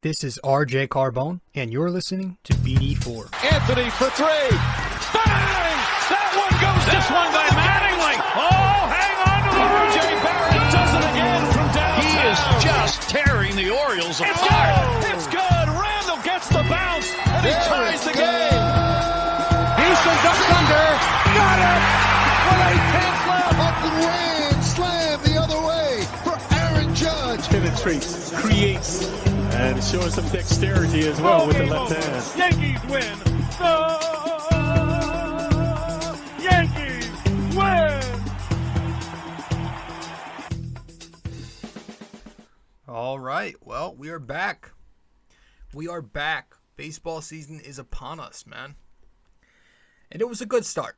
This is RJ-Carbone, and you're listening to BD4. Anthony for three. Bang! That one goes down. This one by Mattingly. Oh, hang on to the RJ Barrett does it again from downtown. He is just tearing the Orioles apart. It's good. Randall gets the bounce, and he ties the game. Houston ducks under. Got it! With 8 left. Up the grand slam the other way for Aaron Judge. Penetrates, creates, and showing some dexterity as well with the left hand. Yankees win. The Yankees win. All right, well, we are back. We are back. Baseball season is upon us, man. And it was a good start,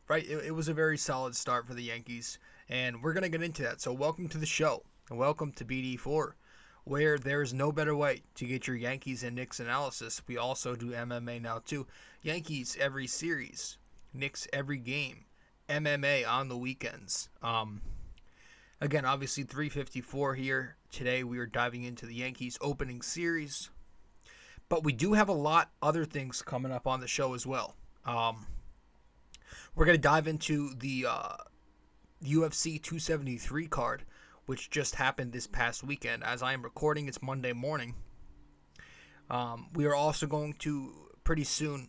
right? It was a very solid start for the Yankees, and we're going to get into that. So welcome to the show, and welcome to BD4, where there's no better way to get your Yankees and Knicks analysis. We also do MMA now, too. Yankees every series, Knicks every game, MMA on the weekends. Again, obviously 354 here. Today we are diving into the Yankees opening series. But we do have a lot other things coming up on the show as well. We're going to dive into the UFC 273 card, which just happened this past weekend. As I am recording, it's Monday morning. We are also going to pretty soon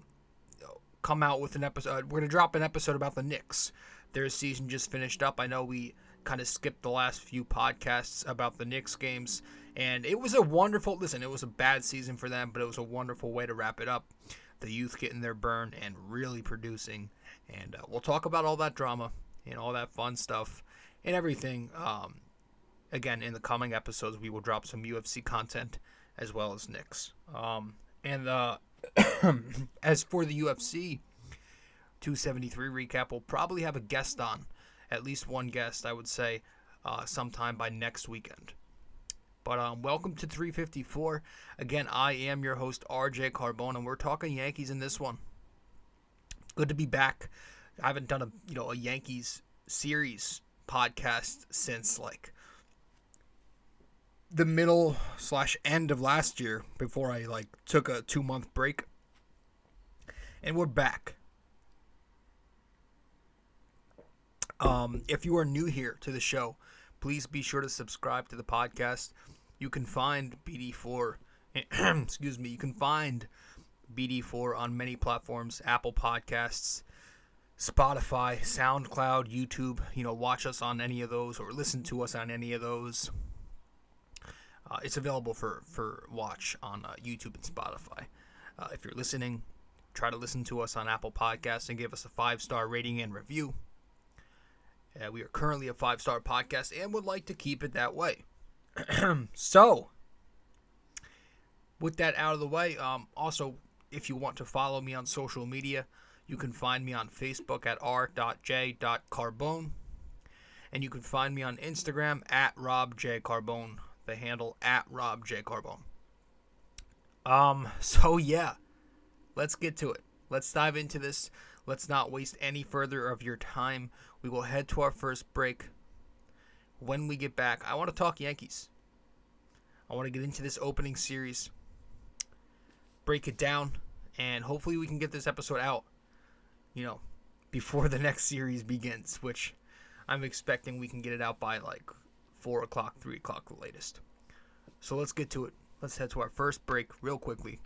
come out with an episode. We're going to drop an episode about the Knicks. Their season just finished up. I know we kind of skipped the last few podcasts about the Knicks games, and it was a wonderful, it was a bad season for them, but it was a wonderful way to wrap it up. The youth getting their burn and really producing, and we'll talk about all that drama and all that fun stuff and everything. Again, in the coming episodes, we will drop some UFC content as well as Knicks. As for the UFC 273 recap, we'll probably have a guest on, at least one guest, I would say, sometime by next weekend. But welcome to 354. Again, I am your host, RJ-Carbone, and we're talking Yankees in this one. Good to be back. I haven't done a Yankees series podcast since the middle/end of last year, before I took a 2-month break. And we're back. If you are new here to the show, please be sure to subscribe to the podcast. You can find BD4, you can find BD4 on many platforms: Apple Podcasts, Spotify, SoundCloud, YouTube. Watch us on any of those or listen to us on any of those. It's available for watch on YouTube and Spotify. If you're listening, try to listen to us on Apple Podcasts and give us a 5-star rating and review. We are currently a 5-star podcast and would like to keep it that way. So, with that out of the way, also, if you want to follow me on social media, you can find me on Facebook at r.j.carbone, and you can find me on Instagram at robjcarbone, the handle at robjcarbone. So yeah, let's get to it. Let's dive into this. Let's not waste any further of your time. We will head to our first break. When we get back, I want to talk Yankees. I want to get into this opening series, break it down, and hopefully we can get this episode out, before the next series begins, which I'm expecting we can get it out by 4 o'clock, 3 o'clock the latest. So let's get to it. Let's head to our first break real quickly.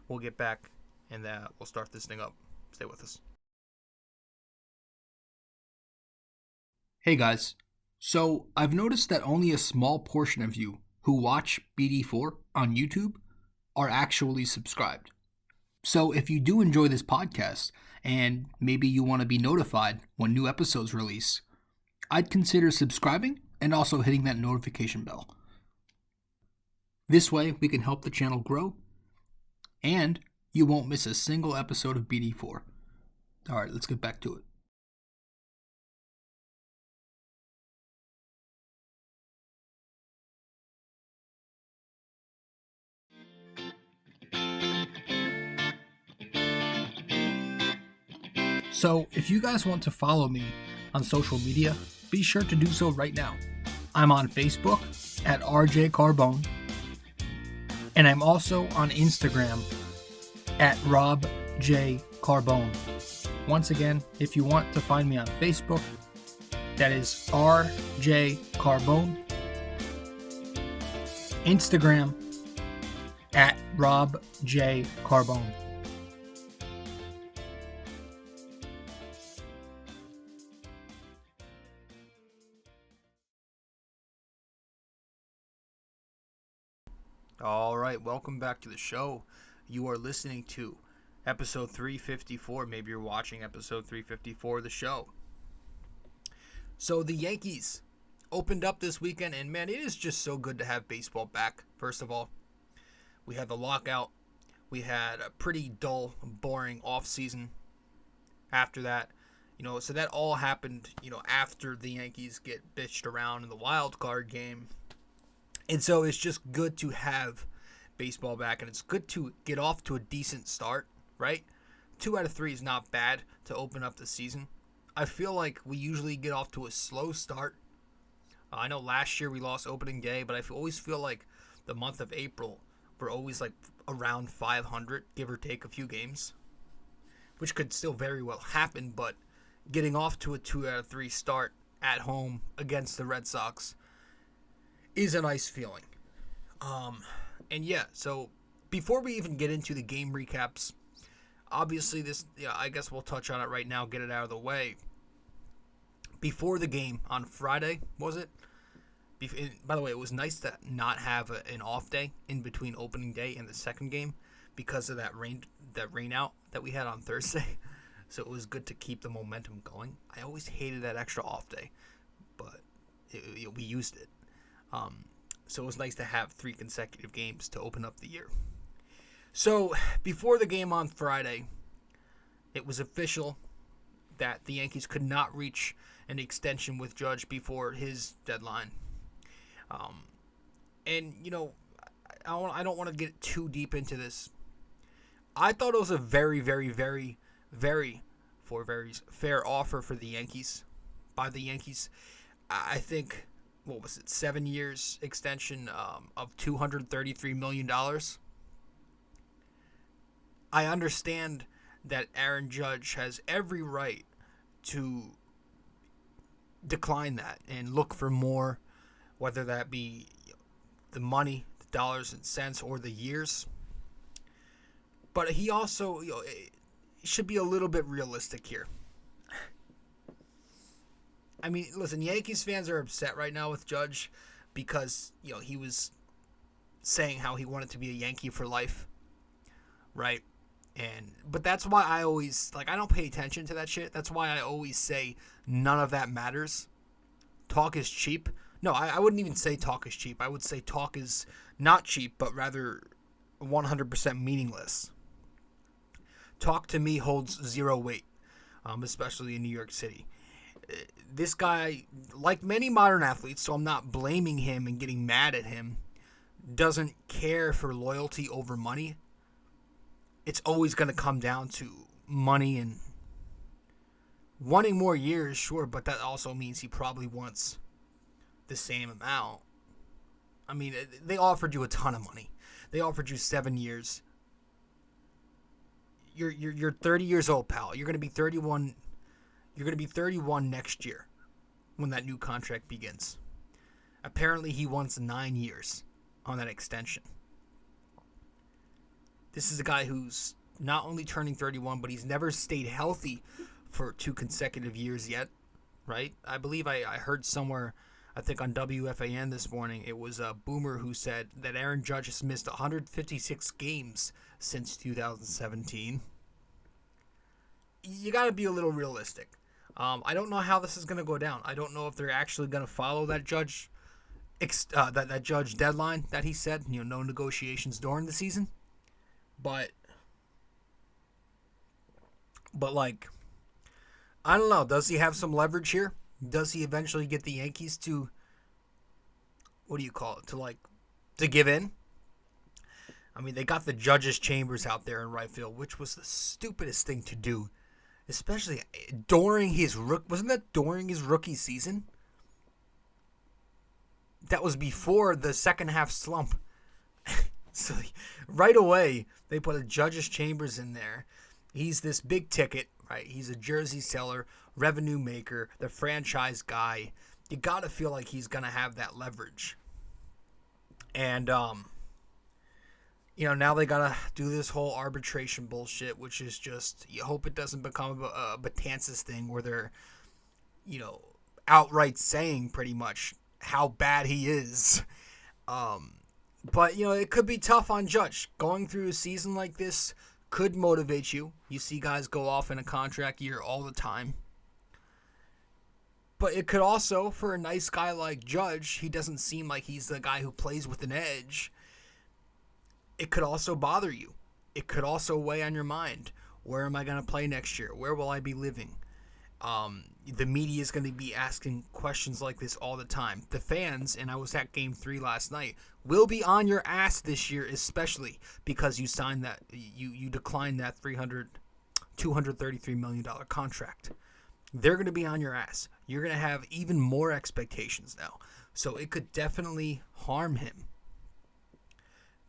We'll get back, and we'll start this thing up. Stay with us. Hey guys. So, I've noticed that only a small portion of you who watch BD4 on YouTube are actually subscribed. So, if you do enjoy this podcast, and maybe you want to be notified when new episodes release, I'd consider subscribing and also hitting that notification bell. This way, we can help the channel grow, and you won't miss a single episode of BD4. Alright, let's get back to it. So, if you guys want to follow me on social media, be sure to do so right now. I'm on Facebook at RJ-Carbone. And I'm also on Instagram at rjcarbone. Once again, if you want to find me on Facebook, that is rjcarbone. Instagram at rjcarbone. All right, welcome back to the show. You are listening to episode 354. Maybe you're watching episode 354 of the show. So the Yankees opened up this weekend, and man, it is just so good to have baseball back. First of all, we had the lockout. We had a pretty dull, boring offseason after that. So that all happened, after the Yankees get bitched around in the wild card game. And so it's just good to have baseball back, and it's good to get off to a decent start, right? 2 out of 3 is not bad to open up the season. I feel like we usually get off to a slow start. I know last year we lost opening day, but I always feel like the month of April, we're always like around 500, give or take a few games, which could still very well happen, but getting off to a 2 out of 3 start at home against the Red Sox is a nice feeling. And yeah, so before we even get into the game recaps, obviously I guess we'll touch on it right now, get it out of the way. Before the game on Friday, was it? By the way, it was nice to not have an off day in between opening day and the second game because of that rain out that we had on Thursday. So it was good to keep the momentum going. I always hated that extra off day, but we used it. So it was nice to have 3 consecutive games to open up the year. So before the game on Friday, it was official that the Yankees could not reach an extension with Judge before his deadline. And I don't want to get too deep into this. I thought it was a very, very, very, very fair offer for the Yankees, by the Yankees. I think, 7 years extension of $233 million. I understand that Aaron Judge has every right to decline that and look for more, whether that be the money, the dollars and cents, or the years. But he also should be a little bit realistic here. I mean, listen, Yankees fans are upset right now with Judge because, he was saying how he wanted to be a Yankee for life, right? But that's why I always, I don't pay attention to that shit. That's why I always say none of that matters. Talk is cheap. No, I wouldn't even say talk is cheap. I would say talk is not cheap, but rather 100% meaningless. Talk to me holds zero weight, especially in New York City. This guy, like many modern athletes, so I'm not blaming him and getting mad at him, doesn't care for loyalty over money. It's always going to come down to money and wanting more years, sure, but that also means he probably wants the same amount. I mean, they offered you a ton of money. They offered you 7 years. You're 30 years old, pal. You're going to be 31. You're going to be 31 next year when that new contract begins. Apparently, he wants 9 years on that extension. This is a guy who's not only turning 31, but he's never stayed healthy for 2 consecutive years yet, right? I believe I heard somewhere, I think on WFAN this morning, it was a Boomer who said that Aaron Judge has missed 156 games since 2017. You got to be a little realistic. I don't know how this is going to go down. I don't know if they're actually going to follow that Judge that Judge deadline that he said, no negotiations during the season. But I don't know. Does he have some leverage here? Does he eventually get the Yankees to, to give in? I mean, they got the judge's chambers out there in right field, which was the stupidest thing to do, especially during his rookie season? That was before the second half slump. So right away, they put a Judge's Chambers in there. He's this big ticket, right? He's a jersey seller, revenue maker, the franchise guy. You got to feel like he's going to have that leverage. And, now they got to do this whole arbitration bullshit, which is just, you hope it doesn't become a Betances thing where they're, outright saying pretty much how bad he is. But, it could be tough on Judge. Going through a season like this could motivate you. You see guys go off in a contract year all the time. But it could also, for a nice guy like Judge, he doesn't seem like he's the guy who plays with an edge. It could also bother you. It could also weigh on your mind. Where am I going to play next year? Where will I be living? The media is going to be asking questions like this all the time. The fans, and I was at Game 3 last night, will be on your ass this year, especially because you signed that, you declined that $233 million contract. They're going to be on your ass. You're going to have even more expectations now. So it could definitely harm him.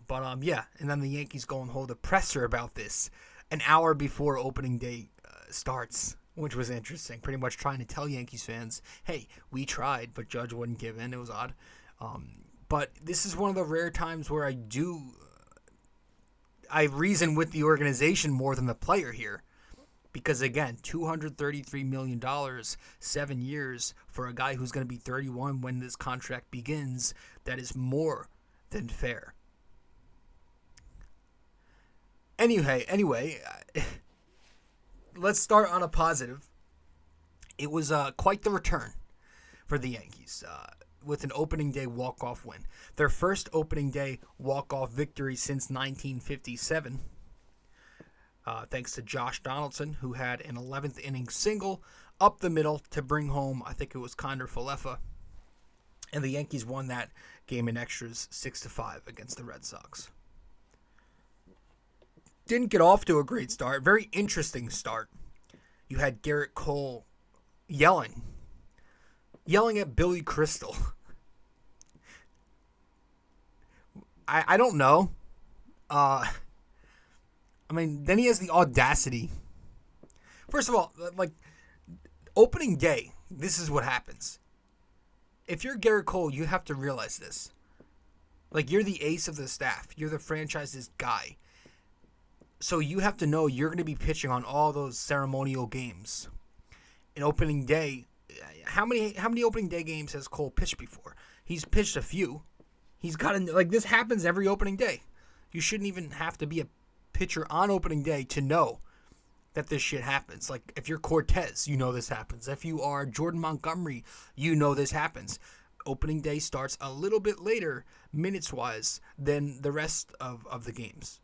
But, and then the Yankees go and hold a presser about this an hour before opening day starts, which was interesting. Pretty much trying to tell Yankees fans, hey, we tried, but Judge wouldn't give in. It was odd. But this is one of the rare times where I reason with the organization more than the player here. Because, again, $233 million, 7 years, for a guy who's going to be 31 when this contract begins, that is more than fair. Anyway, let's start on a positive. It was quite the return for the Yankees with an opening day walk-off win. Their first opening day walk-off victory since 1957. Thanks to Josh Donaldson, who had an 11th inning single up the middle to bring home, I think it was Condor Falefa. And the Yankees won that game in extras 6-5 against the Red Sox. Didn't get off to a great start. Very interesting start. You had Garrett Cole yelling at Billy Crystal. I don't know. Then he has the audacity. First of all, opening day, this is what happens. If you're Garrett Cole, you have to realize this. You're the ace of the staff. You're the franchise's guy. So you have to know you're going to be pitching on all those ceremonial games. In opening day, how many opening day games has Cole pitched before? He's pitched a few. He's got this happens every opening day. You shouldn't even have to be a pitcher on opening day to know that this shit happens. If you're Cortez, you know this happens. If you are Jordan Montgomery, you know this happens. Opening day starts a little bit later, minutes-wise, than the rest of the games.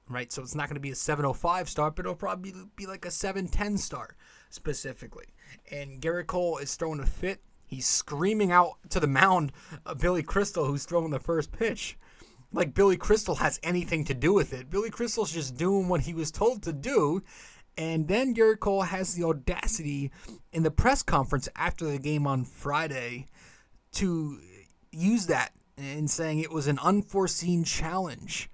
Right, so it's not going to be a 7:05 start, but it'll probably be like a 7:10 start specifically. And Garrett Cole is throwing a fit. He's screaming out to the mound Billy Crystal, who's throwing the first pitch. Like Billy Crystal has anything to do with it. Billy Crystal's just doing what he was told to do. And then Garrett Cole has the audacity in the press conference after the game on Friday to use that in saying it was an unforeseen challenge.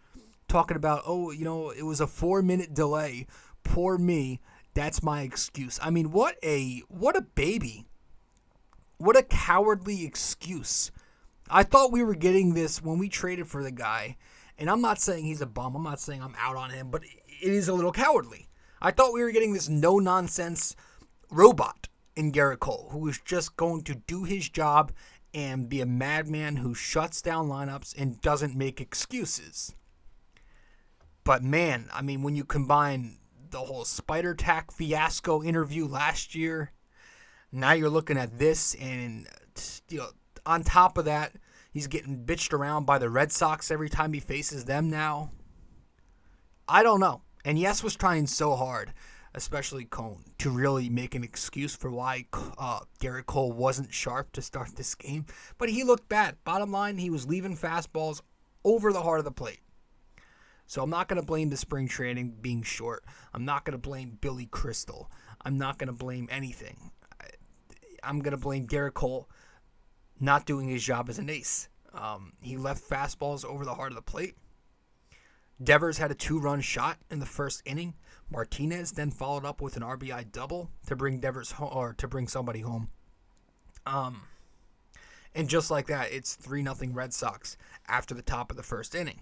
Talking about, it was a 4-minute delay. Poor me. That's my excuse. What a baby. What a cowardly excuse. I thought we were getting this when we traded for the guy. And I'm not saying he's a bum. I'm not saying I'm out on him. But it is a little cowardly. I thought we were getting this no-nonsense robot in Garrett Cole, who is just going to do his job and be a madman who shuts down lineups and doesn't make excuses. But man, when you combine the whole Spider Tack fiasco interview last year, now you're looking at this, and on top of that, he's getting bitched around by the Red Sox every time he faces them now. I don't know. And Yes was trying so hard, especially Cone, to really make an excuse for why Garrett Cole wasn't sharp to start this game. But he looked bad. Bottom line, he was leaving fastballs over the heart of the plate. So I'm not going to blame the spring training being short. I'm not going to blame Billy Crystal. I'm not going to blame anything. I'm going to blame Garrett Cole not doing his job as an ace. He left fastballs over the heart of the plate. Devers had a 2-run shot in the first inning. Martinez then followed up with an RBI double to bring Devers home, or to bring somebody home. And just like that, it's 3-0 Red Sox after the top of the first inning.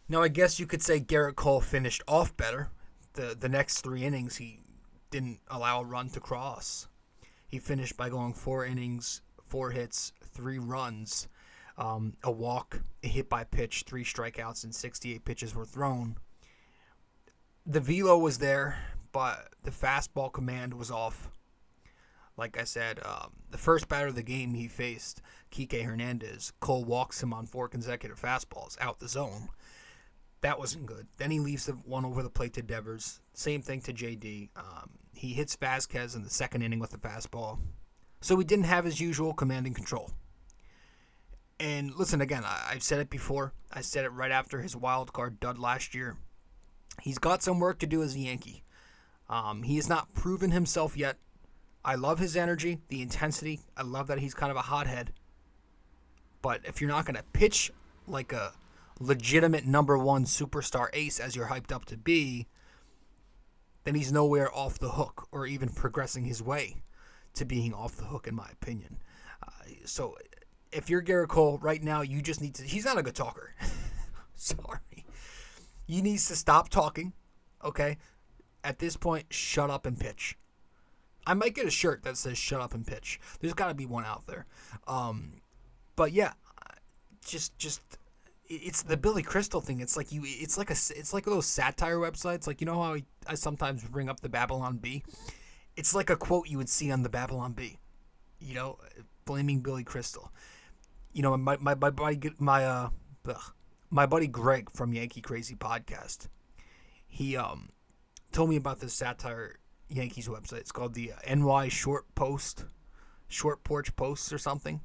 Now, I guess you could say Garrett Cole finished off better. The next 3 innings, he didn't allow a run to cross. He finished by going 4 innings, 4 hits, 3 runs, a walk, a hit by pitch, 3 strikeouts, and 68 pitches were thrown. The velo was there, but the fastball command was off. Like I said, the first batter of the game he faced, Kike Hernandez. Cole walks him on 4 consecutive fastballs out the zone. That wasn't good. Then he leaves the one over the plate to Devers. Same thing to JD. He hits Vasquez in the second inning with the fastball. So he didn't have his usual command and control. And listen, again, I've said it before. I said it right after his wild card dud last year. He's got some work to do as a Yankee. He has not proven himself yet. I love his energy, the intensity. I love that he's kind of a hothead. But if you're not going to pitch like a legitimate number 1 superstar ace as you're hyped up to be, then he's nowhere off the hook or even progressing his way to being off the hook, in my opinion. So if you're Garrett Cole right now, you just need to... He's not a good talker. Sorry. He needs to stop talking, okay? At this point, shut up and pitch. I might get a shirt that says shut up and pitch. There's got to be one out there. But yeah, just it's the Billy Crystal thing. It's like it's like those satire websites. Like, you know how I sometimes bring up the Babylon Bee? It's like a quote you would see on the Babylon Bee. You know, blaming Billy Crystal. You know, my buddy Greg from Yankee Crazy Podcast, he told me about this satire Yankees website. It's called the NY Short Porch Posts or something.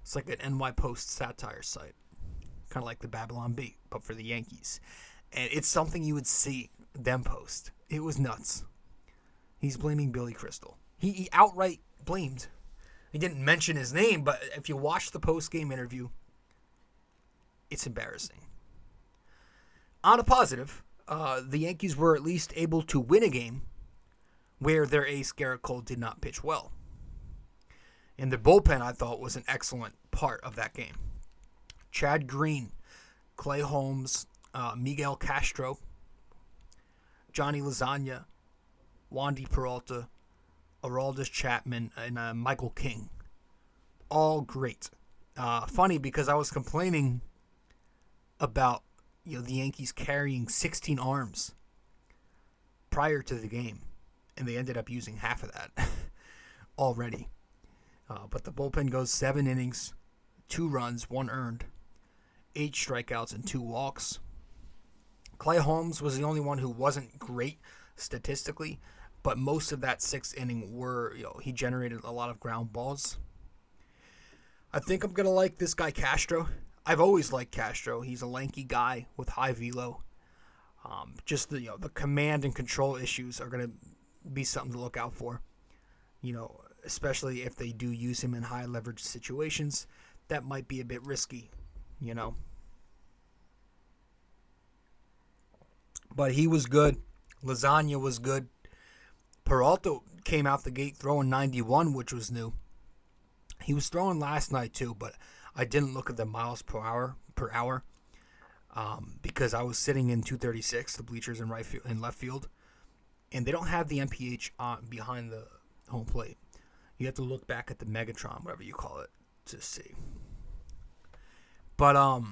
It's like an NY Post satire site, kind of like the Babylon Bee, but for the Yankees. And it's something you would see them post. It was nuts. He's blaming Billy Crystal. He outright blamed. He didn't mention his name, but if you watch the post-game interview, it's embarrassing. On a positive, the Yankees were at least able to win a game where their ace, Garrett Cole, did not pitch well. And the bullpen, I thought, was an excellent part of that game. Chad Green, Clay Holmes, Miguel Castro, Johnny Lasagna, Wandy Peralta, Aroldis Chapman, and Michael King. All great. Funny because I was complaining about the Yankees carrying 16 arms prior to the game, and they ended up using half of that already. But the bullpen goes 7 innings, 2 runs, 1 earned, 8 strikeouts, and 2 walks. Clay Holmes was the only one who wasn't great statistically, but most of that 6th inning he generated a lot of ground balls. I think I'm going to like this guy Castro. I've always liked Castro. He's a lanky guy with high velo. Just the command and control issues are going to be something to look out for. Especially if they do use him in high leverage situations, that might be a bit risky, But he was good. Lasagna was good. Peralta came out the gate throwing 91, which was new. He was throwing last night too, but I didn't look at the miles per hour because I was sitting in 236, the bleachers in left field, and they don't have the MPH behind the home plate. You have to look back at the Megatron, whatever you call it, to see. But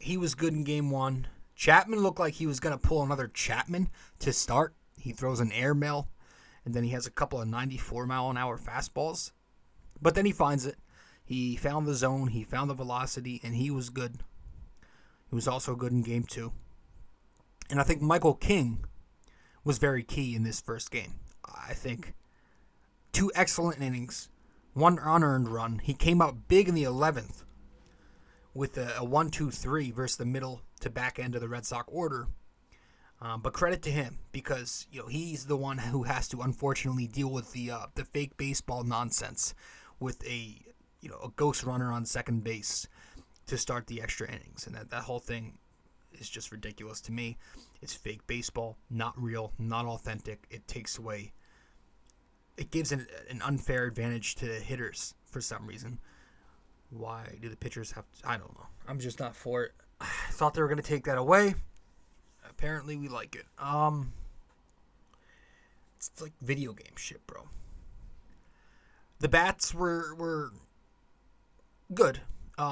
he was good in game 1. Chapman looked like he was going to pull another Chapman to start. He throws an airmail, and then he has a couple of 94-mile-an-hour fastballs. But then he finds it. He found the zone, he found the velocity, and he was good. He was also good in game 2. And I think Michael King was very key in this first game. I think 2 excellent innings, 1 unearned run. He came out big in the 11th with a 1-2-3 versus the middle to back end of the Red Sox order. But credit to him because he's the one who has to unfortunately deal with the fake baseball nonsense with a ghost runner on second base to start the extra innings, and that whole thing is just ridiculous to me. It's fake baseball, not real, not authentic. It gives an unfair advantage to the hitters for some reason. Why do the pitchers have to? I don't know. I'm just not for it. I thought they were going to take that away. Apparently we like it. It's like video game shit, bro. The bats were good.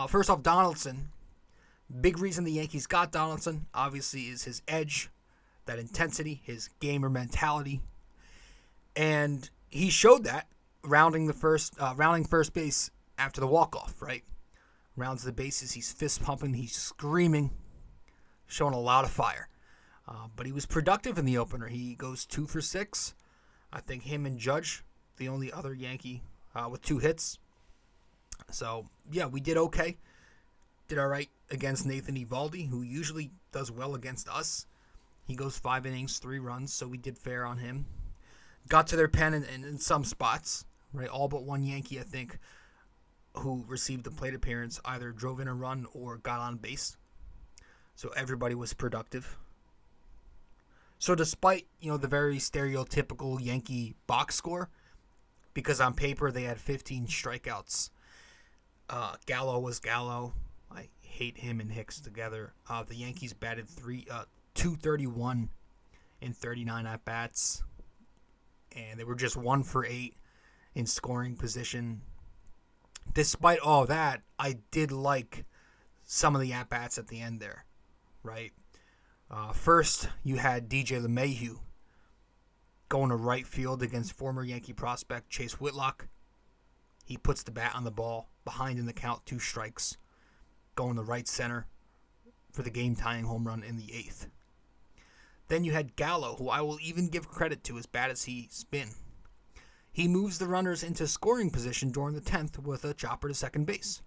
First off, Donaldson. Big reason the Yankees got Donaldson, obviously, is his edge, that intensity, his gamer mentality. And he showed that rounding first base after the walk-off, right? Rounds the bases, he's fist pumping, he's screaming, showing a lot of fire. But he was productive in the opener. He goes 2 for 6. I think him and Judge, the only other Yankee with 2 hits. So, yeah, we did okay. Did all right against Nathan Eovaldi, who usually does well against us. He goes 5 innings, 3 runs, so we did fair on him. Got to their pen in some spots, right? All but one Yankee, I think, who received the plate appearance, either drove in a run or got on base. So everybody was productive. So despite, the very stereotypical Yankee box score, because on paper they had 15 strikeouts, Gallo was Gallo. I hate him and Hicks together. The Yankees batted 231 in 39 at-bats, and they were just 1 for 8 in scoring position. Despite all that, I did like some of the at-bats at the end there, right? First, you had DJ LeMahieu going to right field against former Yankee prospect Chase Whitlock. He puts the bat on the ball, behind in the count, 2 strikes, going to right center for the game-tying home run in the 8th. Then you had Gallo, who I will even give credit to, as bad as he's been. He moves the runners into scoring position during the 10th with a chopper to second base.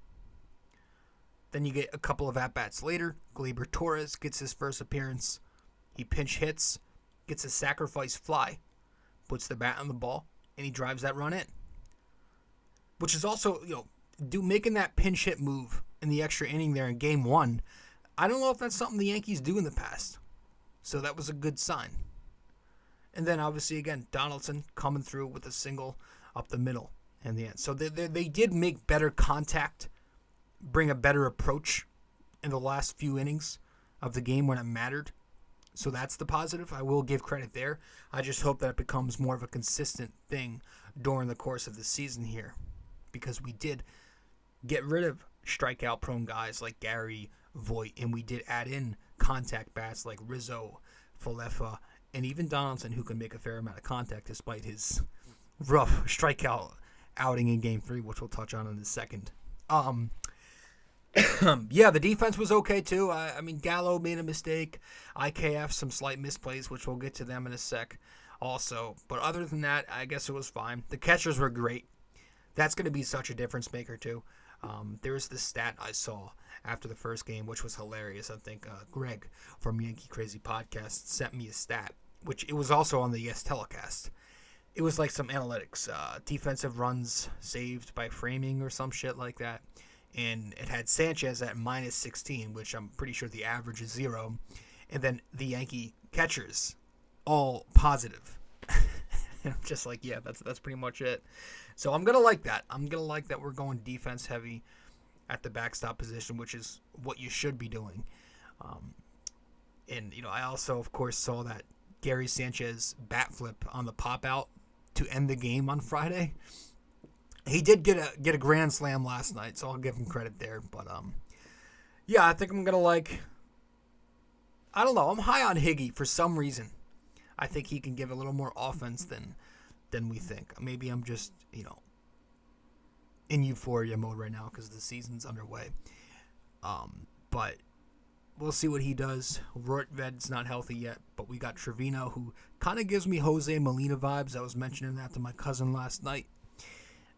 Then you get a couple of at-bats later. Gleyber Torres gets his first appearance. He pinch hits, gets a sacrifice fly, puts the bat on the ball, and he drives that run in. Which is also, making that pinch hit move in the extra inning there in Game 1. I don't know if that's something the Yankees do in the past. So that was a good sign. And then, obviously, again, Donaldson coming through with a single up the middle in the end. So they did make better contact, bring a better approach in the last few innings of the game when it mattered. So that's the positive. I will give credit there. I just hope that it becomes more of a consistent thing during the course of the season here, because we did get rid of strikeout-prone guys like Gary Voit, and we did add in contact bats like Rizzo, Falefa, and even Donaldson, who can make a fair amount of contact despite his rough strikeout outing in Game 3, which we'll touch on in a second. Yeah, the defense was okay too. I mean, Gallo made a mistake. IKF, some slight misplays, which we'll get to them in a sec also. But other than that, I guess it was fine. The catchers were great. That's going to be such a difference maker too. There was this stat I saw after the first game, which was hilarious. I think Greg from Yankee Crazy Podcast sent me a stat, which it was also on the Yes Telecast. It was like some analytics, defensive runs saved by framing or some shit like that. And it had Sanchez at minus 16, which I'm pretty sure the average is 0. And then the Yankee catchers, all positive. I'm just like, yeah, that's pretty much it. So I'm going to like that. I'm going to like that we're going defense heavy at the backstop position, which is what you should be doing. And, I also, of course, saw that Gary Sanchez bat flip on the pop-out to end the game on Friday. He did get a grand slam last night, so I'll give him credit there. But, yeah, I think I'm going to I don't know. I'm high on Higgy for some reason. I think he can give a little more offense than we think. Maybe I'm just, in euphoria mode right now because the season's underway. But we'll see what he does. Rortved's not healthy yet, but we got Trevino, who kind of gives me Jose Molina vibes. I was mentioning that to my cousin last night.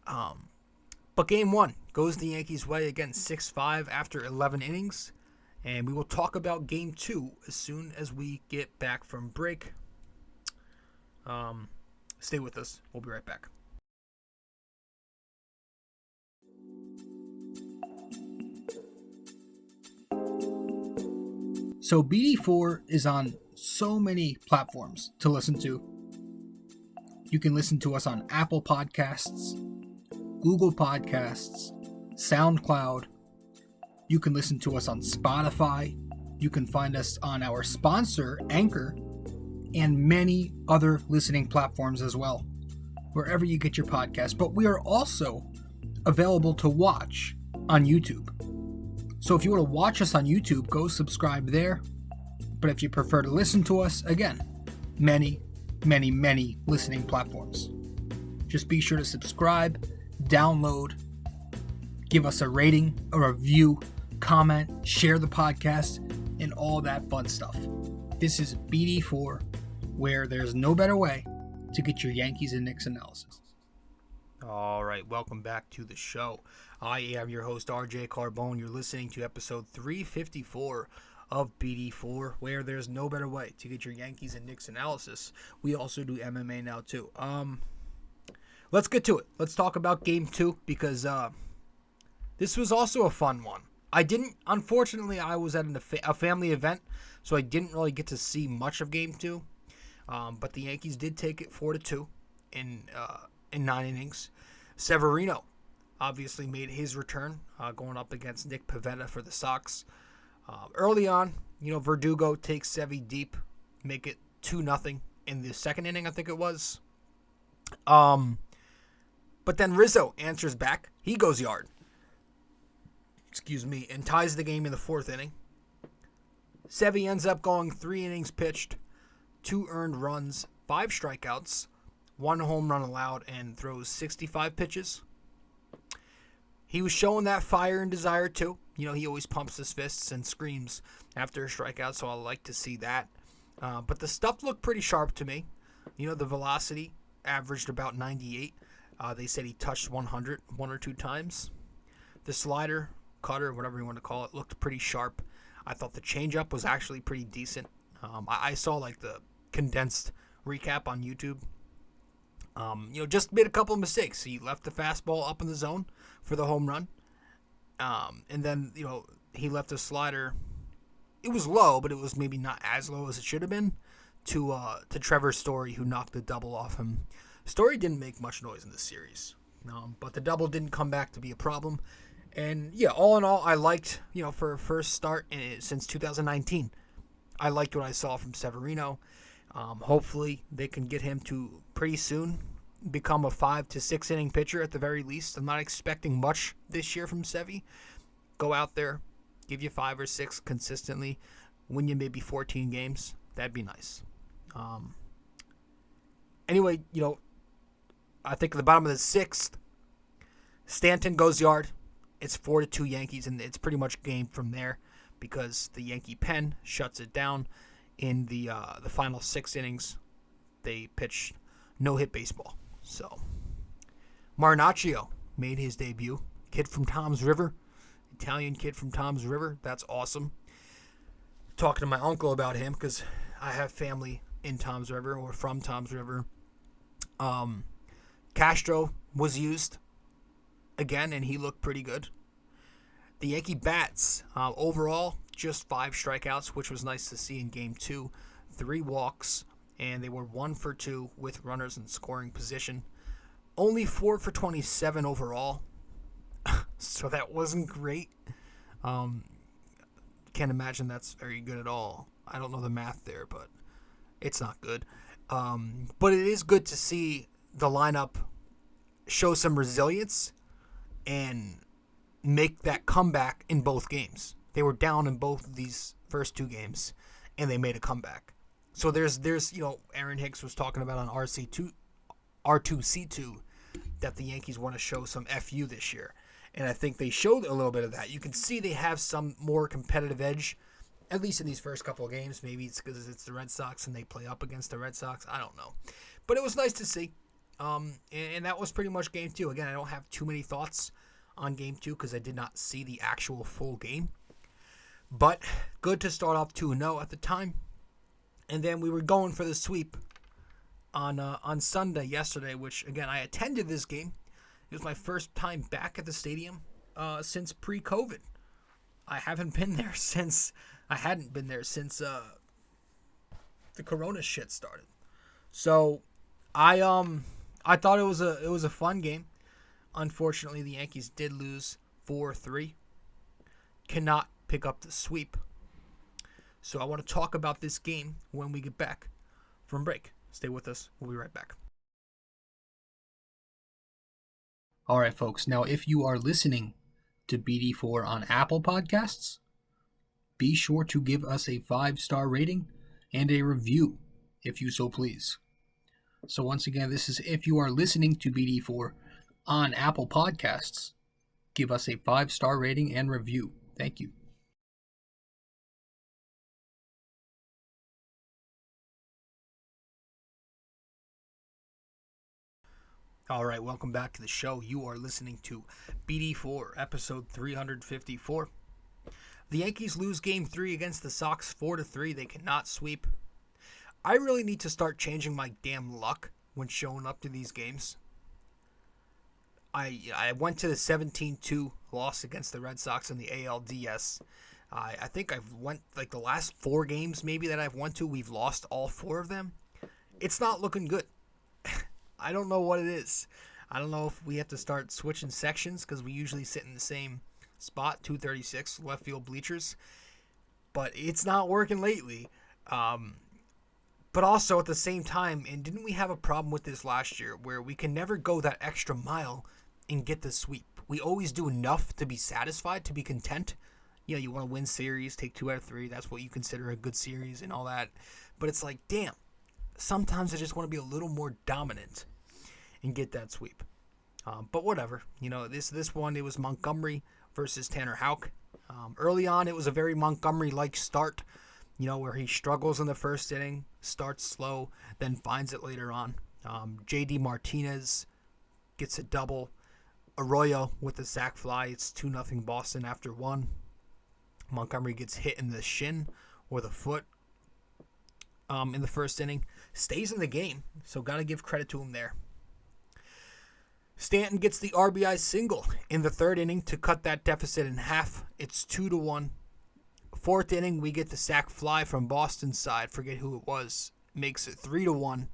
But Game 1 goes the Yankees' way again, 6-5 after 11 innings. And we will talk about Game 2 as soon as we get back from break. Stay with us. We'll be right back. So BD4 is on so many platforms to listen to. You can listen to us on Apple Podcasts, Google Podcasts, SoundCloud. You can listen to us on Spotify. You can find us on our sponsor, Anchor, and many other listening platforms as well, wherever you get your podcast. But we are also available to watch on YouTube. So if you want to watch us on YouTube, go subscribe there. But if you prefer to listen to us, again, many listening platforms. Just be sure to subscribe, download, give us a rating, a review, comment, share the podcast, and all that fun stuff. This is BD4, where there's no better way to get your Yankees and Knicks analysis. All right, welcome back to the show. I am your host, rjcarbone. You're listening to episode 354 of BD4, where there's no better way to get your Yankees and Knicks analysis. We also do MMA now, too. Let's get to it. Let's talk about Game 2, because this was also a fun one. Unfortunately, I was at a family event, so I didn't really get to see much of Game 2. But the Yankees did take it 4-2 in 9 innings. Severino obviously made his return, going up against Nick Pivetta for the Sox. Early on, Verdugo takes Sevy deep, make it 2-0 in the second inning, I think it was. But then Rizzo answers back. He goes yard. And ties the game in the fourth inning. Sevy ends up going 3 innings pitched, 2 earned runs, 5 strikeouts, 1 home run allowed, and throws 65 pitches. He was showing that fire and desire too. He always pumps his fists and screams after a strikeout, so I like to see that. But the stuff looked pretty sharp to me. The velocity averaged about 98. They said he touched 100 one or two times. The slider, cutter, whatever you want to call it, looked pretty sharp. I thought the changeup was actually pretty decent. I saw the condensed recap on YouTube. Just made a couple of mistakes. He left the fastball up in the zone for the home run. And then, he left the slider. It was low, but it was maybe not as low as it should have been to Trevor Story, who knocked the double off him. Story didn't make much noise in this series. But the double didn't come back to be a problem. And, yeah, all in all, I liked, for a first start since 2019, I liked what I saw from Severino. Hopefully they can get him to pretty soon become a 5 to 6 inning pitcher at the very least. I'm not expecting much this year from Sevy. Go out there, give you 5 or 6 consistently, win you maybe 14 games. That'd be nice. Anyway, I think at the bottom of the 6th, Stanton goes yard. It's 4-2 Yankees, and it's pretty much game from there because the Yankee pen shuts it down. In the final 6 innings, they pitched no-hit baseball. So, Marinaccio made his debut. Kid from Tom's River. Italian kid from Tom's River. That's awesome. Talking to my uncle about him because I have family in Tom's River or from Tom's River. Castro was used again, and he looked pretty good. The Yankee bats, overall, just 5 strikeouts, which was nice to see in Game 2. 3 walks, and they were 1 for 2 with runners in scoring position. Only 4 for 27 overall, so that wasn't great. Can't imagine that's very good at all. I don't know the math there, but it's not good. But it is good to see the lineup show some resilience and make that comeback in both games. They were down in both of these first 2 games, and they made a comeback. So there's Aaron Hicks was talking about on R2C2 that the Yankees want to show some FU this year. And I think they showed a little bit of that. You can see they have some more competitive edge, at least in these first couple of games. Maybe it's because it's the Red Sox and they play up against the Red Sox. I don't know. But it was nice to see. And that was pretty much Game 2. Again, I don't have too many thoughts on Game 2 because I did not see the actual full game. But good to start off 2-0 at the time. And then we were going for the sweep on Sunday yesterday, which, again, I attended this game. It was my first time back at the stadium since pre-COVID. I haven't been there since I hadn't been there since the Corona shit started. So I thought it was a fun game. Unfortunately, the Yankees did lose 4-3. Cannot pick up the sweep. So I want to talk about this game when we get back from break. Stay with us. We'll be right back. All right, folks. Now, if you are listening to BD4 on Apple Podcasts, be sure to give us a 5-star rating and a review, if you so please. So once again, this is if you are listening to BD4 on Apple Podcasts, give us a 5-star rating and review. Thank you. All right, welcome back to the show. You are listening to BD4, episode 354. The Yankees lose Game 3 against the Sox 4-3. They cannot sweep. I really need to start changing my damn luck when showing up to these games. I went to the 17-2 loss against the Red Sox in the ALDS. I think I've went, like the last 4 games maybe that I've went to, we've lost all 4 of them. It's not looking good. I don't know what it is. I don't know if we have to start switching sections because we usually sit in the same spot, 236 left field bleachers. But it's not working lately. But also at the same time, and didn't we have a problem with this last year where we can never go that extra mile and get the sweep? We always do enough to be satisfied, to be content. You know, you want to win series, take 2 out of 3. That's what you consider a good series and all that. But it's like, damn. Sometimes I just want to be a little more dominant and get that sweep. But whatever. You know, this one, it was Montgomery versus Tanner Houck. Early on, it was a very Montgomery-like start, you know, where he struggles in the first inning, starts slow, then finds it later on. J.D. Martinez gets a double. Arroyo with the sac fly. It's 2-0 Boston after 1. Montgomery gets hit in the shin or the foot in the first inning. Stays in the game, so got to give credit to him there. Stanton gets the RBI single in the third inning to cut that deficit in half. It's 2-1. Fourth inning, we get the sac fly from Boston's side. Forget who it was. Makes it 3-1.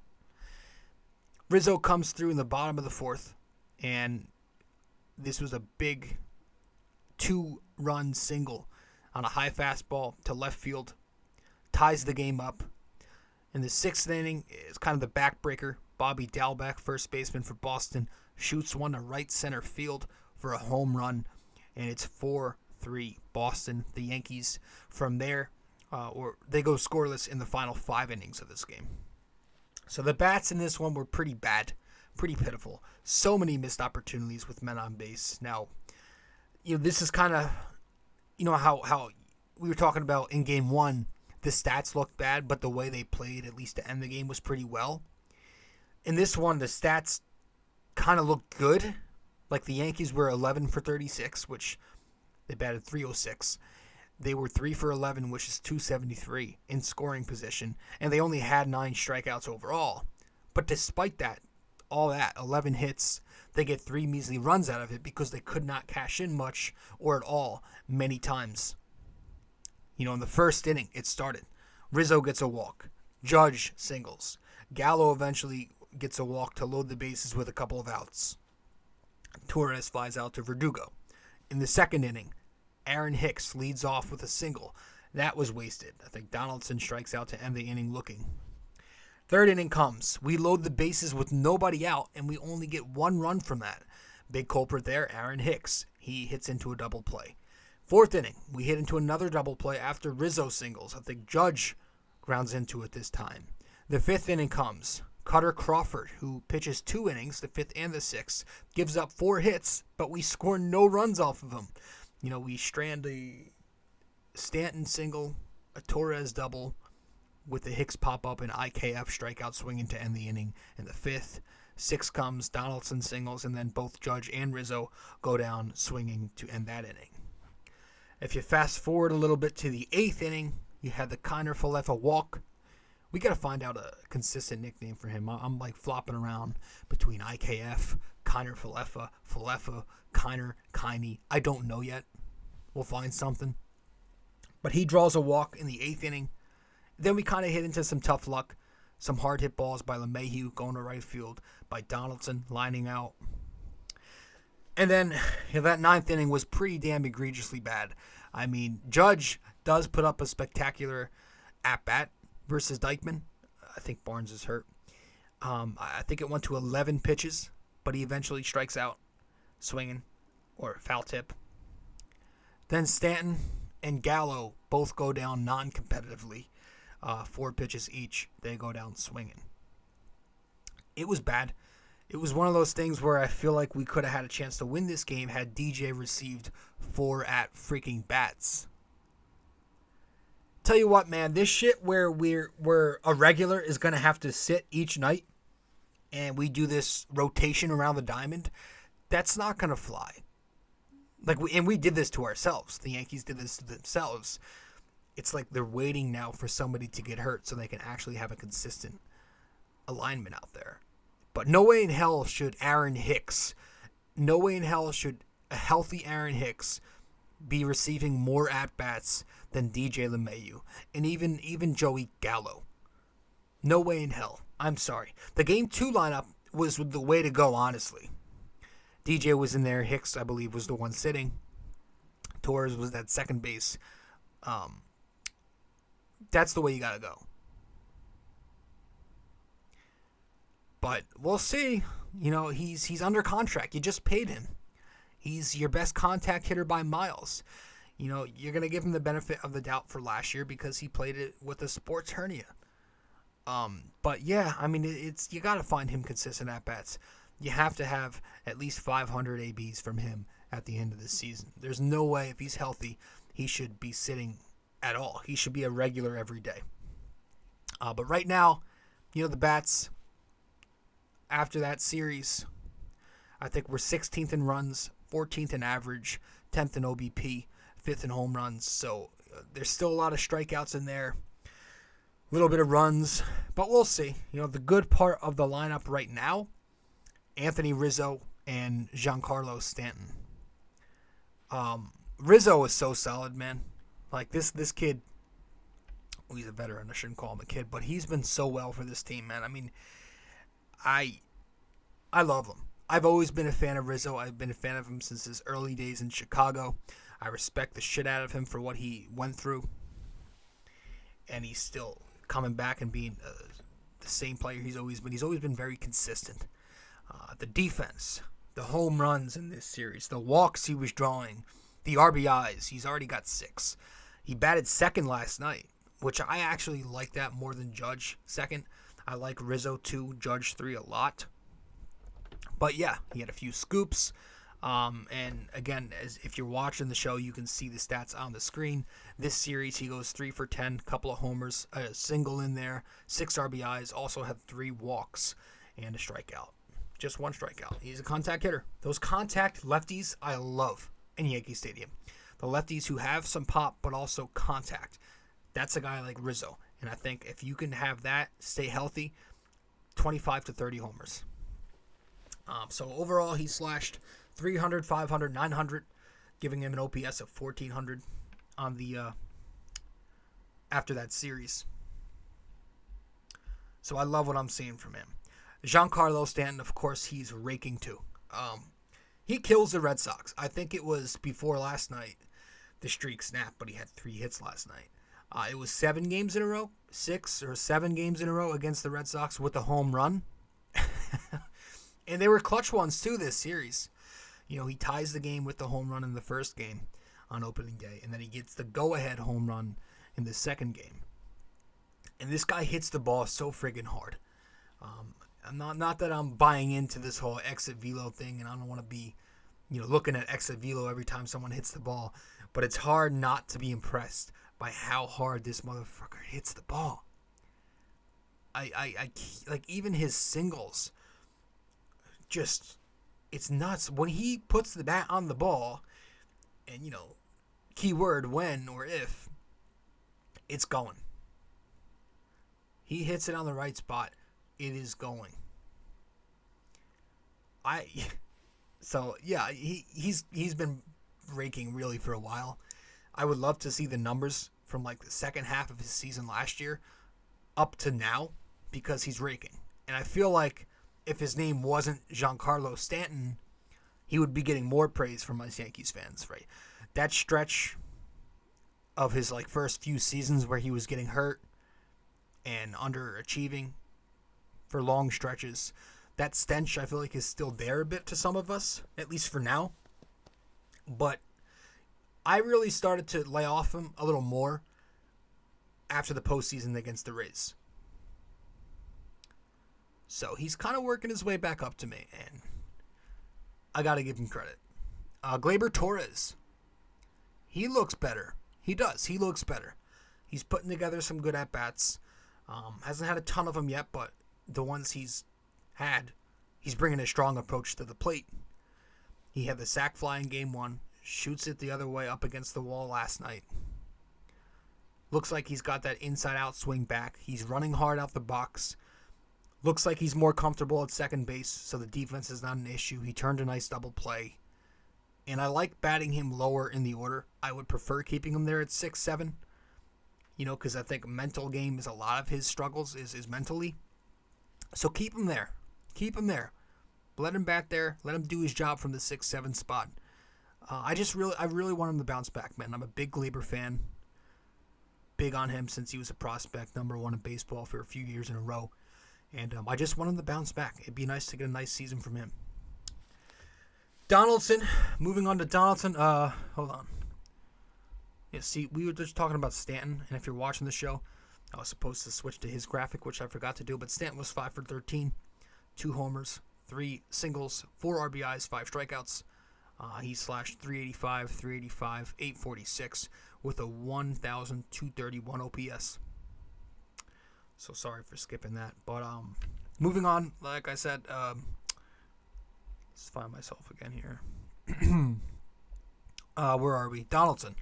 Rizzo comes through in the bottom of the fourth, and this was a big 2-run single on a high fastball to left field. Ties the game up. In the sixth inning, it's kind of the backbreaker. Bobby Dalbec, first baseman for Boston, shoots one to right center field for a home run, and it's 4-3 Boston. The Yankees from there, they go scoreless in the final 5 innings of this game. So the bats in this one were pretty bad, pretty pitiful. So many missed opportunities with men on base. Now, you know, this is kind of, you know, how we were talking about in Game 1, the stats looked bad, but the way they played, at least to end the game, was pretty well. In this one, the stats kind of looked good. Like the Yankees were 11 for 36, which they batted .306. They were 3 for 11, which is .273 in scoring position, and they only had 9 strikeouts overall. But despite that, all that, 11 hits, they get 3 measly runs out of it because they could not cash in much or at all many times. You know, in the first inning, it started. Rizzo gets a walk. Judge singles. Gallo eventually gets a walk to load the bases with a couple of outs. Torres flies out to Verdugo. In the second inning, Aaron Hicks leads off with a single. That was wasted. I think Donaldson strikes out to end the inning looking. Third inning comes. We load the bases with nobody out, and we only get 1 run from that. Big culprit there, Aaron Hicks. He hits into a double play. Fourth inning, we hit into another double play after Rizzo singles. I think Judge grounds into it this time. The fifth inning comes. Cutter Crawford, who pitches 2 innings, the 5th and the 6th, gives up 4 hits, but we score no runs off of him. You know, we strand a Stanton single, a Torres double, with the Hicks pop-up and IKF strikeout swinging to end the inning. In the 5th, 6 comes, Donaldson singles, and then both Judge and Rizzo go down swinging to end that inning. If you fast forward a little bit to the 8th inning, you had the Kiner Falefa walk. We got to find out a consistent nickname for him. I'm like flopping around between IKF, Kiner Falefa, Kiner, Kiney. I don't know yet. We'll find something. But he draws a walk in the 8th inning. Then we kind of hit into some tough luck. Some hard hit balls by LeMahieu going to right field, by Donaldson lining out. And then that 9th inning was pretty damn egregiously bad. I mean, Judge does put up a spectacular at-bat versus Dykeman. I think Barnes is hurt. I think it went to 11 pitches, but he eventually strikes out, swinging, or foul tip. Then Stanton and Gallo both go down non-competitively. 4 pitches each, they go down swinging. It was bad. It was one of those things where I feel like we could have had a chance to win this game had DJ received 4 at freaking bats. Tell you what, man, this shit where a regular is going to have to sit each night and we do this rotation around the diamond, that's not going to fly. We did this to ourselves. The Yankees did this to themselves. It's like they're waiting now for somebody to get hurt so they can actually have a consistent alignment out there. But no way in hell should a healthy Aaron Hicks be receiving more at-bats than DJ LeMahieu and even Joey Gallo. No way in hell. I'm sorry. The Game 2 lineup was the way to go, honestly. DJ was in there. Hicks, I believe, was the one sitting. Torres was at second base. That's the way you got to go. But we'll see. He's under contract. You just paid him. He's your best contact hitter by miles. You're going to give him the benefit of the doubt for last year because he played it with a sports hernia. But yeah, I mean, you got to find him consistent at-bats. You have to have at least 500 ABs from him at the end of the season. There's no way, if he's healthy, he should be sitting at all. He should be a regular every day. But right now, the bats, after that series, I think we're 16th in runs, 14th in average, 10th in OBP, 5th in home runs. So there's still a lot of strikeouts in there. A little bit of runs, but we'll see. The good part of the lineup right now, Anthony Rizzo and Giancarlo Stanton. Rizzo is so solid, man. Like this kid, he's a veteran. I shouldn't call him a kid, but he's been so well for this team, man. I mean, I love him. I've always been a fan of Rizzo. I've been a fan of him since his early days in Chicago. I respect the shit out of him for what he went through, and he's still coming back and being the same player he's always been. He's always been very consistent. The defense, the home runs in this series, the walks he was drawing, the RBIs. He's already got 6. He batted second last night, which I actually like that more than Judge second. I like Rizzo 2, Judge 3 a lot. But yeah, he had a few scoops. And again, if you're watching the show, you can see the stats on the screen. This series, he goes 3 for 10, couple of homers, a single in there, 6 RBIs, also had 3 walks and a strikeout. Just 1 strikeout. He's a contact hitter. Those contact lefties I love in Yankee Stadium. The lefties who have some pop but also contact. That's a guy like Rizzo. And I think if you can have that, stay healthy, 25 to 30 homers. So overall, he slashed 300, 500, 900, giving him an OPS of 1,400 on the after that series. So I love what I'm seeing from him. Giancarlo Stanton, of course, he's raking too. He kills the Red Sox. I think it was before last night the streak snapped, but he had 3 hits last night. It was 7 games in a row, 6 or 7 games in a row against the Red Sox with a home run. And they were clutch ones too this series. He ties the game with the home run in the first game on opening day, and then he gets the go-ahead home run in the second game. And this guy hits the ball so friggin' hard. I'm not that I'm buying into this whole exit velo thing, and I don't want to be, looking at exit velo every time someone hits the ball. But it's hard not to be impressed by how hard this motherfucker hits the ball. I like even his singles. Just, it's nuts. When he puts the bat on the ball, and, keyword when or if, it's going. He hits it on the right spot, it is going. So, yeah, he's been raking really for a while. I would love to see the numbers from like the second half of his season last year up to now because he's raking. And I feel like if his name wasn't Giancarlo Stanton, he would be getting more praise from us Yankees fans, right? That stretch of his like first few seasons where he was getting hurt and underachieving for long stretches, that stench I feel like is still there a bit to some of us, at least for now. But I really started to lay off him a little more after the postseason against the Rays. So he's kind of working his way back up to me, and I got to give him credit. Gleyber Torres, he looks better. He does. He looks better. He's putting together some good at-bats. Hasn't had a ton of them yet, but the ones he's had, he's bringing a strong approach to the plate. He had the sac fly in game 1, shoots it the other way up against the wall last night. Looks like he's got that inside-out swing back. He's running hard out the box. Looks like he's more comfortable at second base, so the defense is not an issue. He turned a nice double play. And I like batting him lower in the order. I would prefer keeping him there at 6-7. Because I think mental game is a lot of his struggles is mentally. So keep him there. Keep him there. Let him bat there. Let him do his job from the 6-7 spot. I really want him to bounce back, man. I'm a big Gleyber fan. Big on him since he was a prospect, number 1 in baseball for a few years in a row. And I just want him to bounce back. It'd be nice to get a nice season from him. Donaldson. Moving on to Donaldson. Hold on. Yeah, see, we were just talking about Stanton, and if you're watching the show, I was supposed to switch to his graphic, which I forgot to do, but Stanton was 5 for 13, 2 homers, 3 singles, 4 RBIs, 5 strikeouts. He slashed 385, 385, 846 with a 1,231 OPS. So sorry for skipping that. But moving on, like I said, let's find myself again here. Where are we? Donaldson.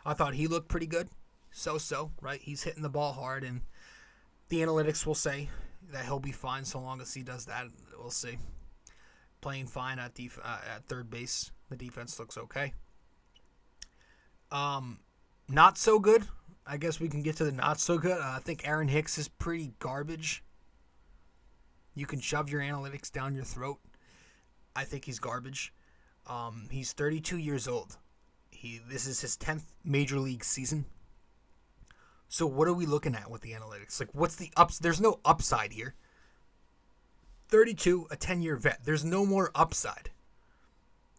I thought he looked pretty good. So, right? He's hitting the ball hard, and the analytics will say that he'll be fine so long as he does that. We'll see. Playing fine at third base. The defense looks okay. Not so good. I guess we can get to the not so good. I think Aaron Hicks is pretty garbage. You can shove your analytics down your throat. I think he's garbage. He's 32 years old. This is his 10th major league season. So what are we looking at with the analytics? Like, what's the ups? There's no upside here. 32, a 10-year vet. There's no more upside.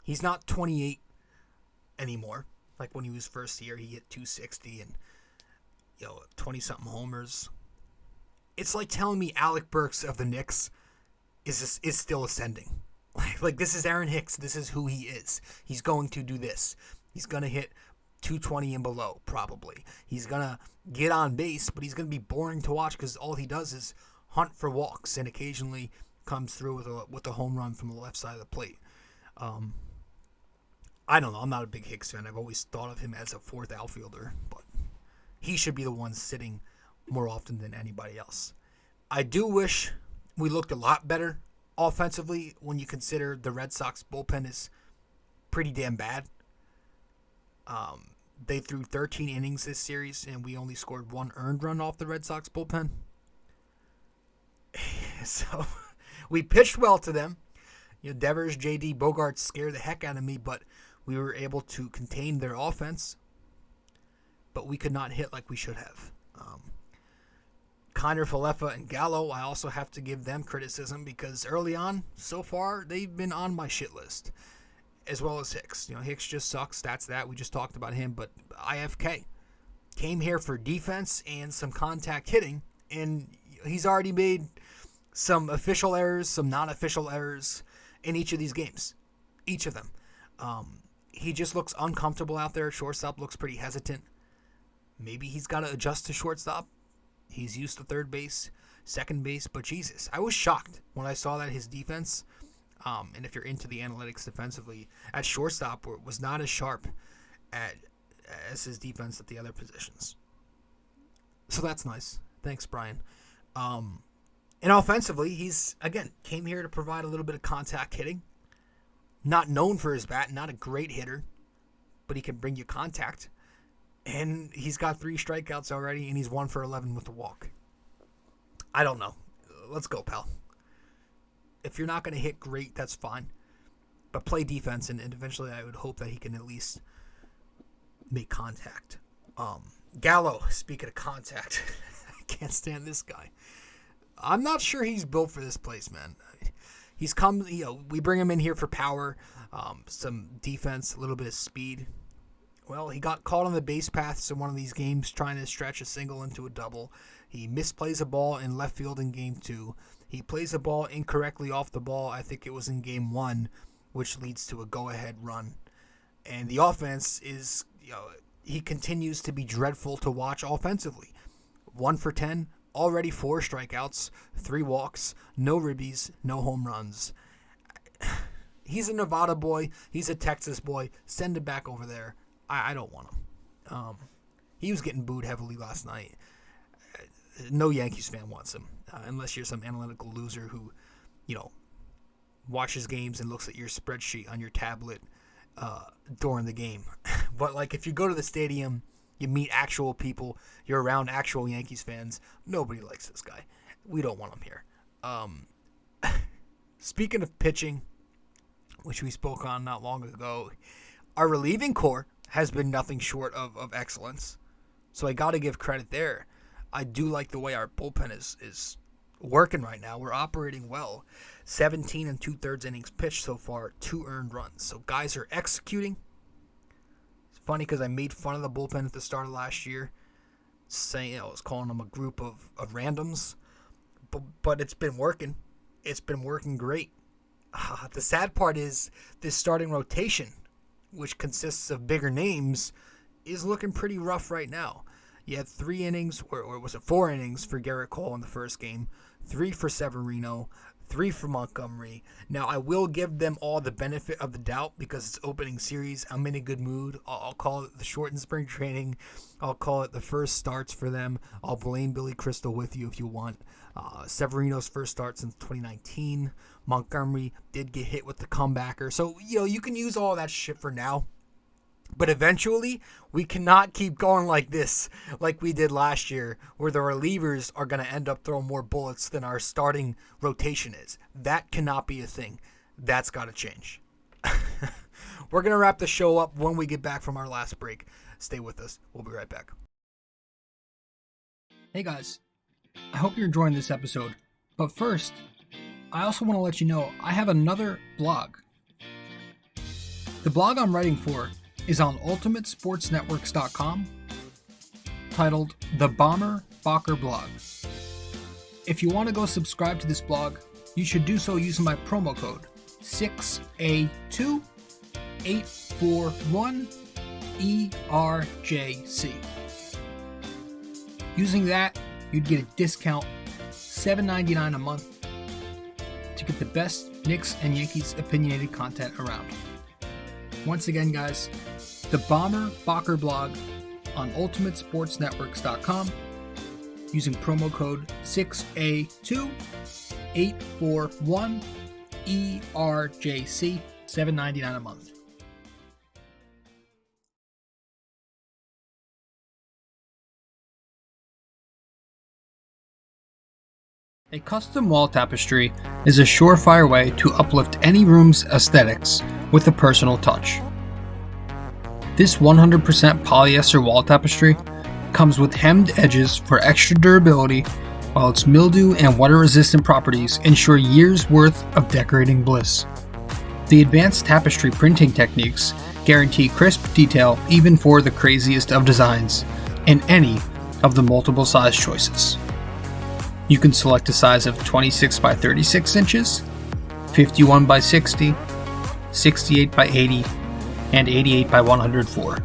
He's not 28 anymore. Like when he was first year, he hit 260 and 20-something homers. It's like telling me Alec Burks of the Knicks is still ascending. Like this is Aaron Hicks. This is who he is. He's going to do this. He's going to hit 220 and below, probably. He's going to get on base, but he's going to be boring to watch because all he does is hunt for walks and occasionally comes through with a home run from the left side of the plate. I don't know. I'm not a big Hicks fan. I've always thought of him as a fourth outfielder, but he should be the one sitting more often than anybody else. I do wish we looked a lot better offensively when you consider the Red Sox bullpen is pretty damn bad. They threw 13 innings this series, and we only scored 1 earned run off the Red Sox bullpen. So we pitched well to them. Devers, JD, Bogarts scared the heck out of me, but we were able to contain their offense. But we could not hit like we should have. Kiner, Falefa, and Gallo, I also have to give them criticism because early on, so far, they've been on my shit list. As well as Hicks. Hicks just sucks. That's that. We just talked about him. But IFK came here for defense and some contact hitting. And he's already made some official errors, some non-official errors in each of these games. Each of them. He just looks uncomfortable out there. Shortstop looks pretty hesitant. Maybe he's got to adjust to shortstop. He's used to third base, second base. But Jesus, I was shocked when I saw that his defense... and if you're into the analytics defensively, at shortstop was not as sharp as his defense at the other positions. So that's nice. Thanks, Brian. And offensively, he's, again, came here to provide a little bit of contact hitting. Not known for his bat, not a great hitter, but he can bring you contact. And he's got 3 strikeouts already, and he's 1 for 11 with a walk. I don't know. Let's go, pal. If you're not going to hit great, that's fine. But play defense, and eventually I would hope that he can at least make contact. Gallo, speaking of contact, I can't stand this guy. I'm not sure he's built for this place, man. He's come, we bring him in here for power, some defense, a little bit of speed. Well, he got caught on the base paths in one of these games trying to stretch a single into a double. He misplays a ball in left field in game 2. He plays a ball incorrectly off the ball, I think it was in game 1, which leads to a go-ahead run. And the offense is, he continues to be dreadful to watch offensively. 1 for 10, already 4 strikeouts, 3 walks, no ribbies, no home runs. He's a Nevada boy. He's a Texas boy. Send him back over there. I don't want him. He was getting booed heavily last night. No Yankees fan wants him, unless you're some analytical loser who, watches games and looks at your spreadsheet on your tablet during the game. But if you go to the stadium, you meet actual people, you're around actual Yankees fans, nobody likes this guy. We don't want him here. Speaking of pitching, which we spoke on not long ago, our relieving core has been nothing short of excellence. So I got to give credit there. I do like the way our bullpen is working right now. We're operating well. 17 and 2/3 innings pitched so far, 2 earned runs. So guys are executing. It's funny because I made fun of the bullpen at the start of last year, saying I was calling them a group of randoms. But it's been working. It's been working great. The sad part is this starting rotation, which consists of bigger names, is looking pretty rough right now. You had 3 innings, or was it 4 innings for Garrett Cole in the first game, 3 for Severino, 3 for Montgomery. Now, I will give them all the benefit of the doubt because it's opening series. I'm in a good mood. I'll call it the shortened spring training. I'll call it the first starts for them. I'll blame Billy Crystal with you if you want. Severino's first start since 2019. Montgomery did get hit with the comebacker. So, you can use all that shit for now. But eventually, we cannot keep going like this, like we did last year, where the relievers are going to end up throwing more bullets than our starting rotation is. That cannot be a thing. That's got to change. We're going to wrap the show up when we get back from our last break. Stay with us. We'll be right back. Hey guys, I hope you're enjoying this episode. But first, I also want to let you know I have another blog. The blog I'm writing for is on ultimatesportsnetworks.com, titled The Bomber Bacher Blog. If you want to go subscribe to this blog, you should do so using my promo code 6A2841ERJC. Using that, you'd get a discount, $7.99 a month, to get the best Knicks and Yankees opinionated content around. Once again, guys, the Bomber Bacher Blog on ultimatesportsnetworks.com using promo code 6A2841ERJC, $7.99 a month. A custom wall tapestry is a surefire way to uplift any room's aesthetics with a personal touch. This 100% polyester wall tapestry comes with hemmed edges for extra durability, while its mildew and water-resistant properties ensure years' worth of decorating bliss. The advanced tapestry printing techniques guarantee crisp detail even for the craziest of designs in any of the multiple size choices. You can select a size of 26 by 36 inches, 51 by 60, 68 by 80, and 88 by 104.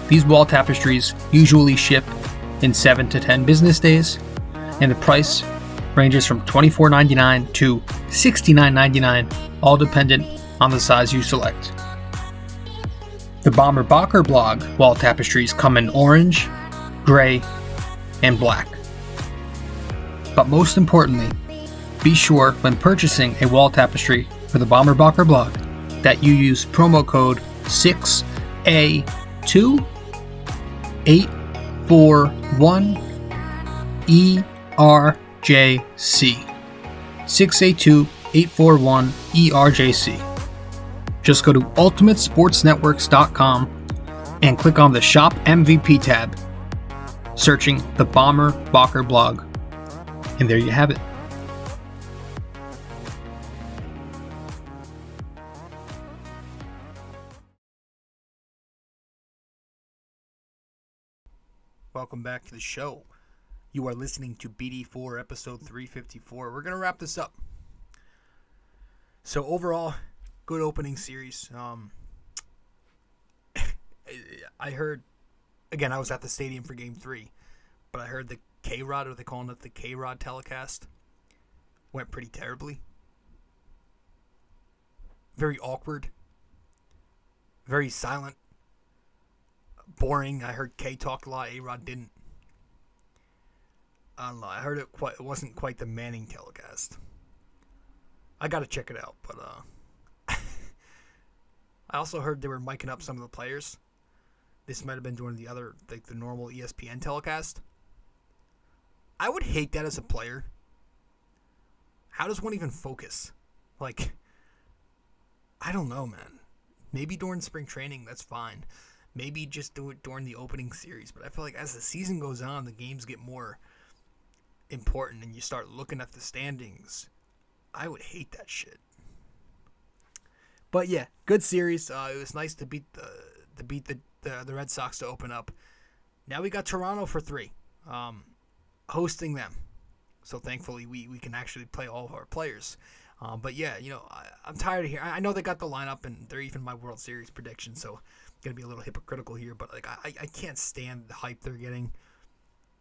These wall tapestries usually ship in 7 to 10 business days, and the price ranges from $24.99 to $69.99, all dependent on the size you select. The Bomber Bacher Blog wall tapestries come in orange, gray, and black. But most importantly, be sure when purchasing a wall tapestry for the Bomber Bacher Blog that you use promo code 6A2 682-841-ERJC. 682-841-ERJC. Just go to ultimatesportsnetworks.com and click on the Shop MVP tab, searching the Bomber Bocker blog. And there you have it. Welcome back to the show. You are listening to BD4 episode 354. We're going to wrap this up. So overall, good opening series. I heard, again, I was at the stadium for Game 3, but I heard the K-Rod, or they calling it the K-Rod telecast, went pretty terribly. Very awkward. Very silent. Boring. I heard K talk a lot. A-Rod didn't. I don't know. I heard it wasn't quite the Manning telecast. I gotta check it out, but I also heard they were miking up some of the players. This might have been during the normal ESPN telecast. I would hate that as a player. How does one even focus? Like, I don't know, man. Maybe during spring training, that's fine. Maybe just do it during the opening series. But I feel like as the season goes on, the games get more important and you start looking at the standings. I would hate that shit. But yeah, good series. It was nice to beat the Red Sox to open up. Now we got Toronto for 3, hosting them. So thankfully we can actually play all of our players. But yeah, I'm tired of hearing. I know they got the lineup and they're even my World Series prediction, so I'm gonna be a little hypocritical here. But like I can't stand the hype they're getting.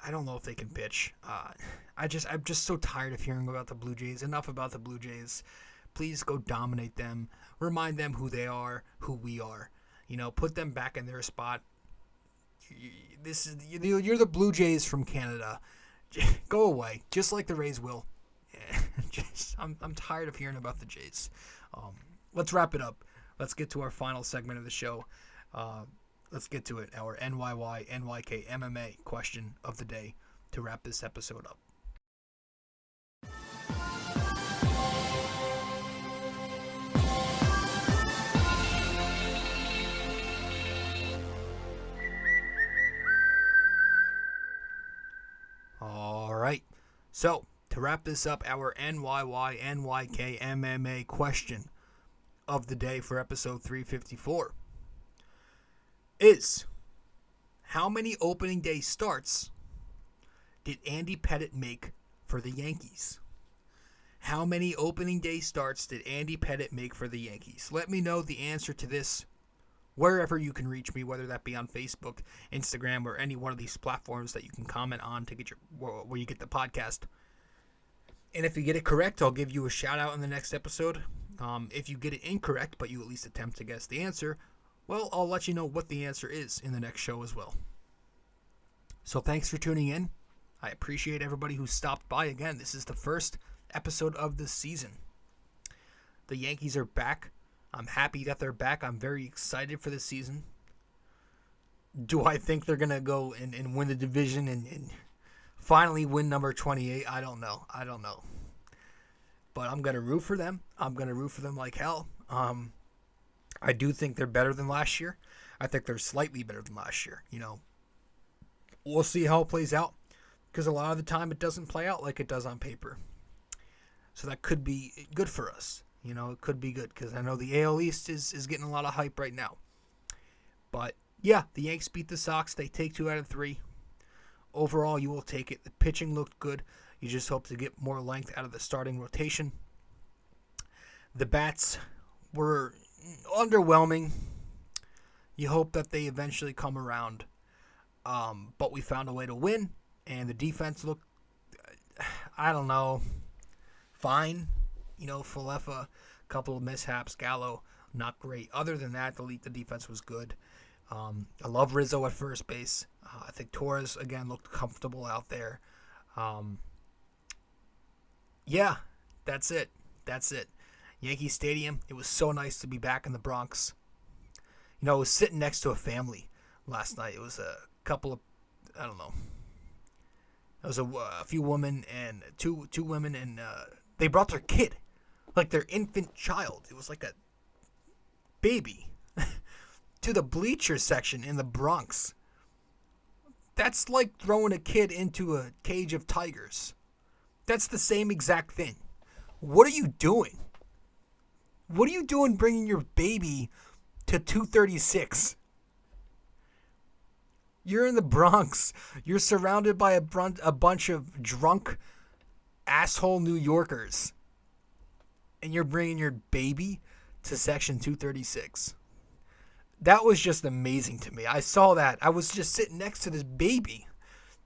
I don't know if they can pitch. I'm just so tired of hearing about the Blue Jays. Enough about the Blue Jays. Please go dominate them. Remind them who they are, who we are. Put them back in their spot. You're the Blue Jays from Canada. Go away, just like the Rays will. I'm tired of hearing about the Jays. Let's wrap it up. Let's get to our final segment of the show. Let's get to it. Our NYY-NYK-MMA question of the day to wrap this episode up. All right. So, to wrap this up, our NYY-NYK-MMA question of the day for episode 354 is, how many opening day starts did Andy Pettitte make for the Yankees? How many opening day starts did Andy Pettitte make for the Yankees? Let me know the answer to this wherever you can reach me, whether that be on Facebook, Instagram, or any one of these platforms that you can comment on to get where you get the podcast. And if you get it correct, I'll give you a shout out in the next episode. If you get it incorrect, but you at least attempt to guess the answer, well, I'll let you know what the answer is in the next show as well. So thanks for tuning in. I appreciate everybody who stopped by. Again, this is the first episode of the season. The Yankees are back. I'm happy that they're back. I'm very excited for this season. Do I think they're going to go and win the division and finally win number 28? I don't know. But I'm going to root for them. I'm going to root for them like hell. I do think they're better than last year. I think they're slightly better than last year. We'll see how it plays out, because a lot of the time it doesn't play out like it does on paper. So that could be good for us. It could be good, because I know the AL East is getting a lot of hype right now. But yeah, the Yanks beat the Sox. They take 2 out of 3. Overall, you will take it. The pitching looked good. You just hope to get more length out of the starting rotation. The bats were underwhelming. You hope that they eventually come around. But we found a way to win, and the defense looked, I don't know, fine. Falefa, a couple of mishaps. Gallo, not great. Other than that, the defense was good. I love Rizzo at first base. I think Torres, again, looked comfortable out there. Yeah, that's it. Yankee Stadium, it was so nice to be back in the Bronx. I was sitting next to a family last night. It was a couple of, I don't know. There was a few women and two women, and they brought their kid, like their infant child. It was like a baby to the bleacher section in the Bronx. That's like throwing a kid into a cage of tigers. That's the same exact thing. What are you doing? What are you doing bringing your baby to 236? You're in the Bronx. You're surrounded by a bunch of drunk asshole New Yorkers. And you're bringing your baby to section 236. That was just amazing to me. I saw that. I was just sitting next to this baby.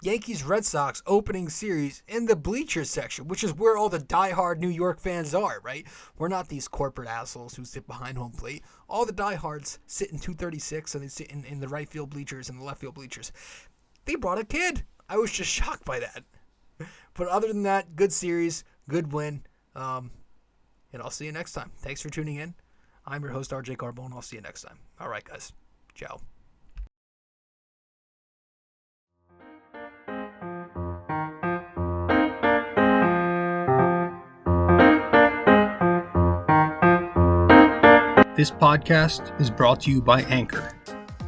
Yankees Red Sox opening series in the bleachers section, which is where all the diehard New York fans are, right? We're not these corporate assholes who sit behind home plate. All the diehards sit in 236 and they sit in the right field bleachers and the left field bleachers. They brought a kid. I was just shocked by that. But other than that, good series, good win. And I'll see you next time. Thanks for tuning in. I'm your host, rjcarbone. I'll see you next time. All right, guys. Ciao. This podcast is brought to you by Anchor.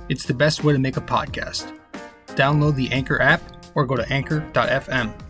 It's the best way to make a podcast. Download the Anchor app or go to anchor.fm.